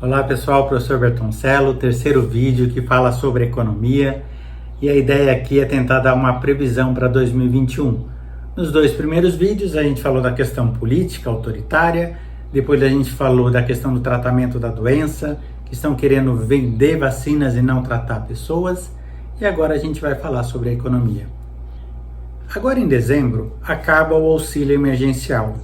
Olá pessoal, professor Bertoncello, terceiro vídeo que fala sobre economia e a ideia aqui é tentar dar uma previsão para 2021. Nos dois primeiros vídeos a gente falou da questão política autoritária, depois a gente falou da questão do tratamento da doença, que estão querendo vender vacinas e não tratar pessoas, e agora a gente vai falar sobre a economia. Agora em dezembro acaba o auxílio emergencial.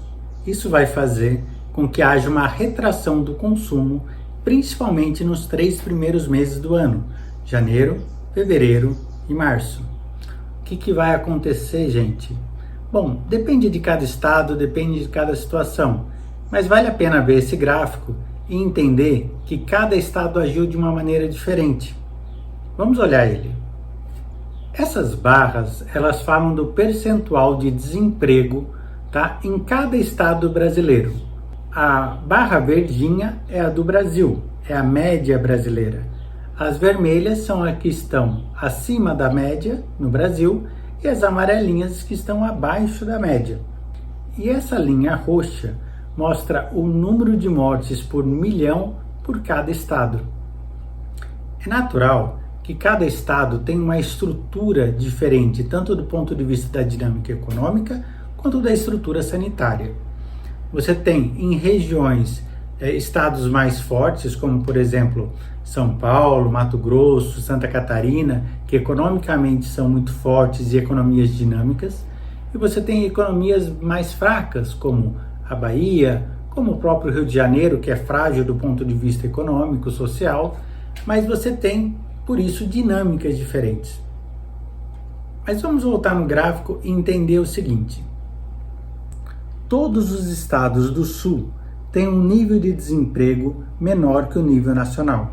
Isso vai fazer com que haja uma retração do consumo, principalmente nos 3 primeiros meses do ano, janeiro, fevereiro e março. O que vai acontecer, gente? Bom, depende de cada estado, depende de cada situação, mas vale a pena ver esse gráfico e entender que cada estado agiu de uma maneira diferente. Vamos olhar ele. Essas barras, elas falam do percentual de desemprego, tá, em cada estado brasileiro. A barra verdinha é a do Brasil, é a média brasileira. As vermelhas são as que estão acima da média no Brasil e as amarelinhas que estão abaixo da média. E essa linha roxa mostra o número de mortes por milhão por cada estado. É natural que cada estado tem uma estrutura diferente, tanto do ponto de vista da dinâmica econômica quanto da estrutura sanitária. Você tem em regiões, estados mais fortes, como por exemplo São Paulo, Mato Grosso, Santa Catarina, que economicamente são muito fortes e economias dinâmicas, e você tem economias mais fracas, como a Bahia, como o próprio Rio de Janeiro, que é frágil do ponto de vista econômico, social, mas você tem, por isso, dinâmicas diferentes. Mas vamos voltar no gráfico e entender o seguinte. Todos os estados do Sul têm um nível de desemprego menor que o nível nacional.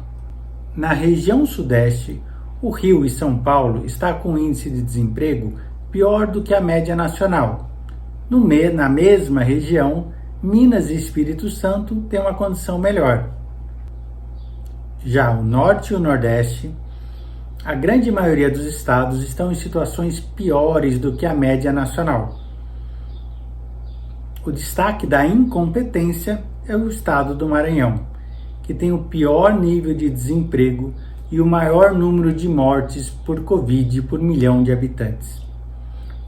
Na região Sudeste, o Rio e São Paulo estão com um índice de desemprego pior do que a média nacional. Na mesma região, Minas e Espírito Santo têm uma condição melhor. Já o Norte e o Nordeste, a grande maioria dos estados estão em situações piores do que a média nacional. O destaque da incompetência é o estado do Maranhão, que tem o pior nível de desemprego e o maior número de mortes por Covid por milhão de habitantes.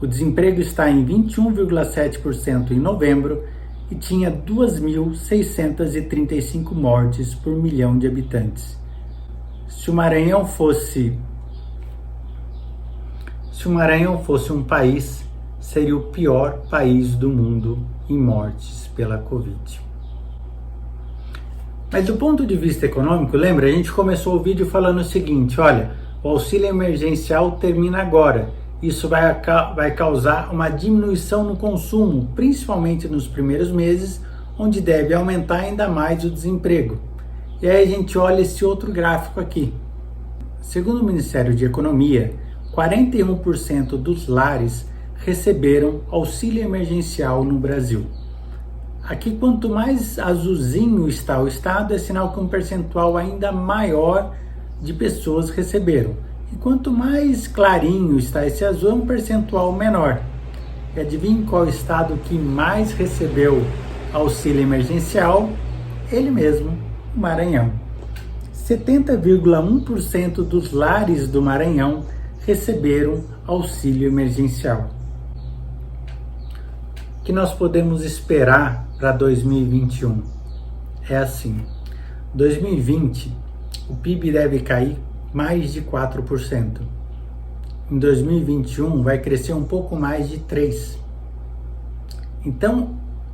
O desemprego está em 21,7% em novembro e tinha 2.635 mortes por milhão de habitantes. Se o Maranhão fosse um país, seria o pior país do mundo em mortes pela Covid. Mas do ponto de vista econômico, lembra, a gente começou o vídeo falando o seguinte, olha, o auxílio emergencial termina agora. Isso vai causar uma diminuição no consumo, principalmente nos primeiros meses, onde deve aumentar ainda mais o desemprego. E aí a gente olha esse outro gráfico aqui. Segundo o Ministério de Economia, 41% dos lares receberam auxílio emergencial no Brasil. Aqui, quanto mais azulzinho está o estado, é sinal que um percentual ainda maior de pessoas receberam. E quanto mais clarinho está esse azul, é um percentual menor. E adivinhe qual estado que mais recebeu auxílio emergencial? Ele mesmo, o Maranhão. 70,1% dos lares do Maranhão receberam auxílio emergencial. O que nós podemos esperar para 2021? É assim, 2020 o PIB deve cair mais de 4%. Em 2021 vai crescer um pouco mais de 3%. Então,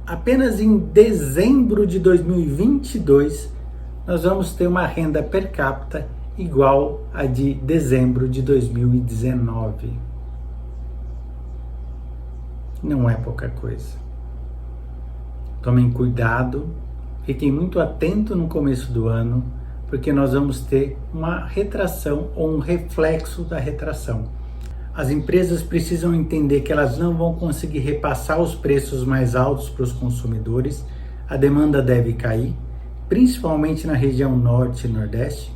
apenas em dezembro de 2022 nós vamos ter uma renda per capita igual a de dezembro de 2019. Não é pouca coisa. Tomem cuidado, fiquem muito atentos no começo do ano, porque nós vamos ter uma retração ou um reflexo da retração. As empresas precisam entender que elas não vão conseguir repassar os preços mais altos para os consumidores, a demanda deve cair, principalmente na região Norte e Nordeste.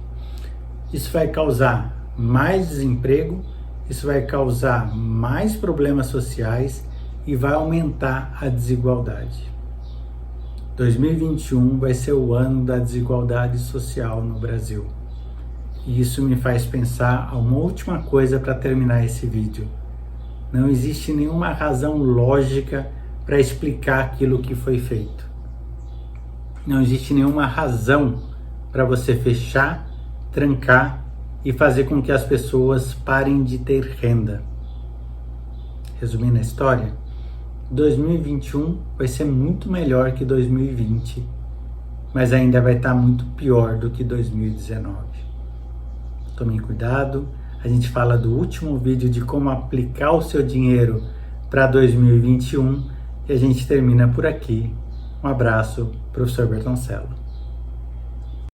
Isso vai causar mais desemprego, isso vai causar mais problemas sociais e vai aumentar a desigualdade. 2021 vai ser o ano da desigualdade social no Brasil. E isso me faz pensar uma última coisa para terminar esse vídeo. Não existe nenhuma razão lógica para explicar aquilo que foi feito. Não existe nenhuma razão para você fechar, trancar e fazer com que as pessoas parem de ter renda. Resumindo a história, 2021 vai ser muito melhor que 2020, mas ainda vai estar muito pior do que 2019. Tomem cuidado, a gente fala do último vídeo de como aplicar o seu dinheiro para 2021 e a gente termina por aqui. Um abraço, professor Bertoncello.